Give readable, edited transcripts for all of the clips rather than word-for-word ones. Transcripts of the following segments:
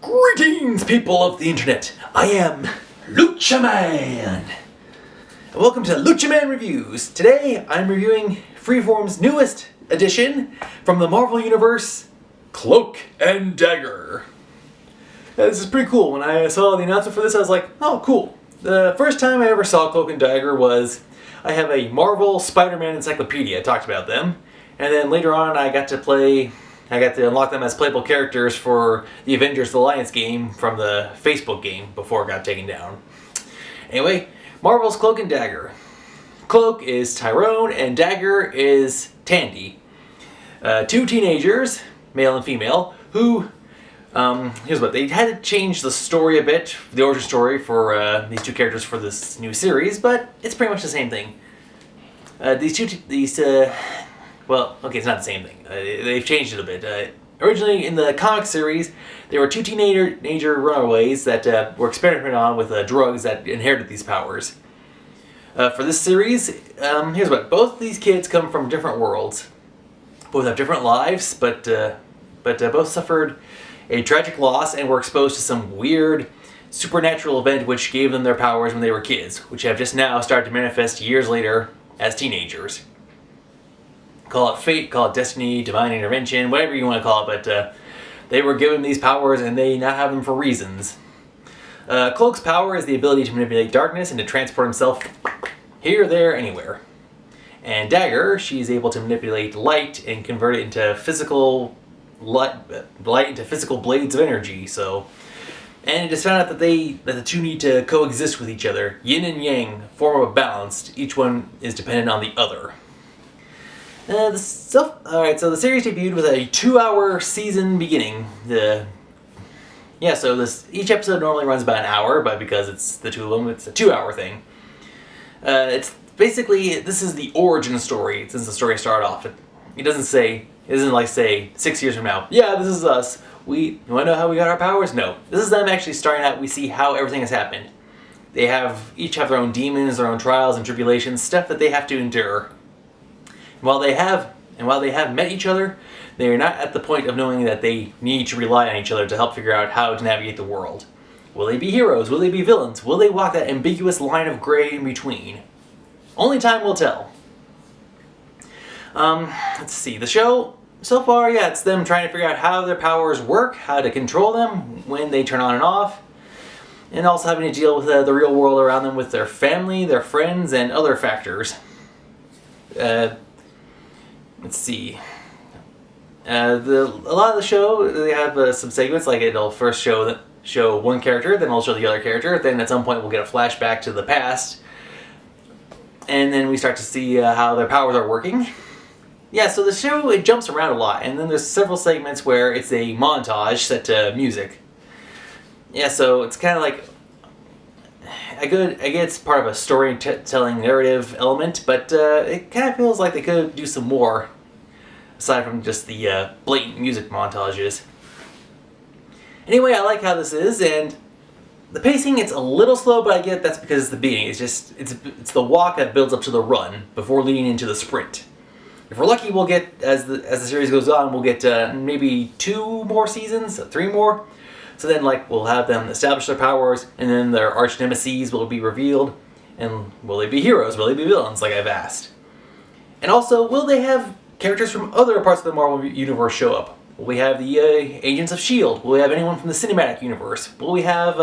Greetings, people of the internet. I am LUCHA Man. And welcome to LUCHA Man Reviews. Today, I'm reviewing Freeform's newest edition from the Marvel Universe, Cloak and Dagger. This is pretty cool. When I saw the announcement for this, I was like, oh, cool. The first time I ever saw Cloak and Dagger was, I have a Marvel Spider-Man encyclopedia. I talked about them. And then later on, I got to unlock them as playable characters for the Avengers Alliance game from the Facebook game before it got taken down. Anyway, Marvel's Cloak and Dagger. Cloak is Tyrone and Dagger is Tandy. Two teenagers, male and female, who, here's what, they had to change the story a bit, the origin story for these two characters for this new series, but it's pretty much the same thing. Well, okay, it's not the same thing. They've changed it a bit. Originally, in the comic series, there were two teenager runaways that were experimented on with drugs that inherited these powers. For this series, here's what. Both these kids come from different worlds. Both have different lives, but both suffered a tragic loss and were exposed to some weird supernatural event which gave them their powers when they were kids, which have just now started to manifest years later as teenagers. Call it fate, call it destiny, divine intervention, whatever you want to call it, but they were given these powers and they now have them for reasons. Cloak's power is the ability to manipulate darkness and to transport himself here, there, anywhere. And Dagger, she's able to manipulate light and convert it into physical light into physical blades of energy. And it is found out that the two need to coexist with each other. Yin and yang form a balance. Each one is dependent on the other. Alright, so the series debuted with a 2-hour season beginning. Each episode normally runs about an hour, but because it's the two of them, it's a 2-hour thing. It's basically, this is the origin story, since the story started off. It isn't like, say, 6 years from now, yeah, this is us. You want to know how we got our powers? No. This is them actually starting out, we see how everything has happened. They each have their own demons, their own trials and tribulations, stuff that they have to endure. While they have met each other, they are not at the point of knowing that they need to rely on each other to help figure out how to navigate the world. Will they be heroes? Will they be villains? Will they walk that ambiguous line of gray in between? Only time will tell. Let's see. The show, so far, yeah, it's them trying to figure out how their powers work, how to control them, when they turn on and off, and also having to deal with the real world around them with their family, their friends, and other factors. Let's see. A lot of the show, they have some segments, like it'll first show one character, then it'll show the other character, then at some point we'll get a flashback to the past, and then we start to see how their powers are working. Yeah, so the show, it jumps around a lot, and then there's several segments where it's a montage set to music. Yeah, so it's kind of like, I get it's part of a storytelling narrative element, but it kind of feels like they could do some more, aside from just the blatant music montages. Anyway, I like how this is, and the pacing, it's a little slow, but I get that's because it's the beginning. It's the walk that builds up to the run before leading into the sprint. If we're lucky, we'll get, as the series goes on, we'll get maybe 2 more seasons, 3 more. So then, we'll have them establish their powers, and then their arch nemesis will be revealed. And will they be heroes? Will they be villains, like I've asked? And also, will they have characters from other parts of the Marvel Universe show up? Will we have the Agents of S.H.I.E.L.D.? Will we have anyone from the Cinematic Universe? Will we have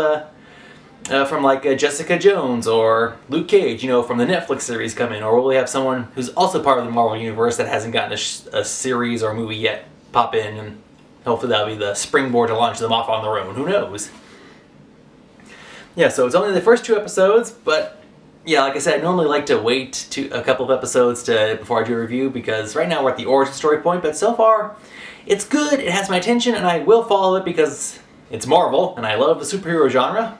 from Jessica Jones or Luke Cage, from the Netflix series come in? Or will we have someone who's also part of the Marvel Universe that hasn't gotten a series or a movie yet pop in, and hopefully that'll be the springboard to launch them off on their own. Who knows? Yeah, so it's only the first 2 episodes, but yeah, like I said, I normally like to wait a couple of episodes before I do a review, because right now we're at the origin story point, but so far, it's good, it has my attention, and I will follow it because it's Marvel, and I love the superhero genre.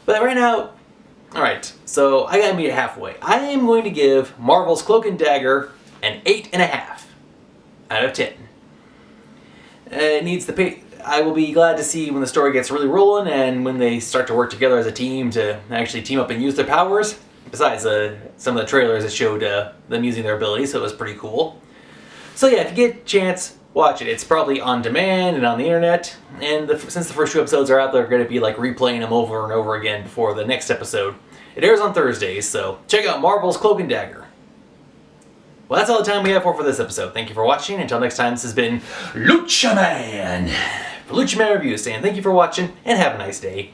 But right now, alright, so I gotta meet it halfway. I am going to give Marvel's Cloak and Dagger an 8.5 out of 10. It needs the pay. I will be glad to see when the story gets really rolling and when they start to work together as a team to actually team up and use their powers. Besides, some of the trailers that showed them using their abilities, so it was pretty cool. So yeah, if you get a chance, watch it. It's probably on demand and on the internet, and since the first 2 episodes are out, they're going to be like replaying them over and over again before the next episode. It airs on Thursdays, so check out Marvel's Cloak and Dagger. Well, that's all the time we have for this episode. Thank you for watching. Until next time, this has been LUCHA Man for LUCHA Man Reviews, saying thank you for watching and have a nice day.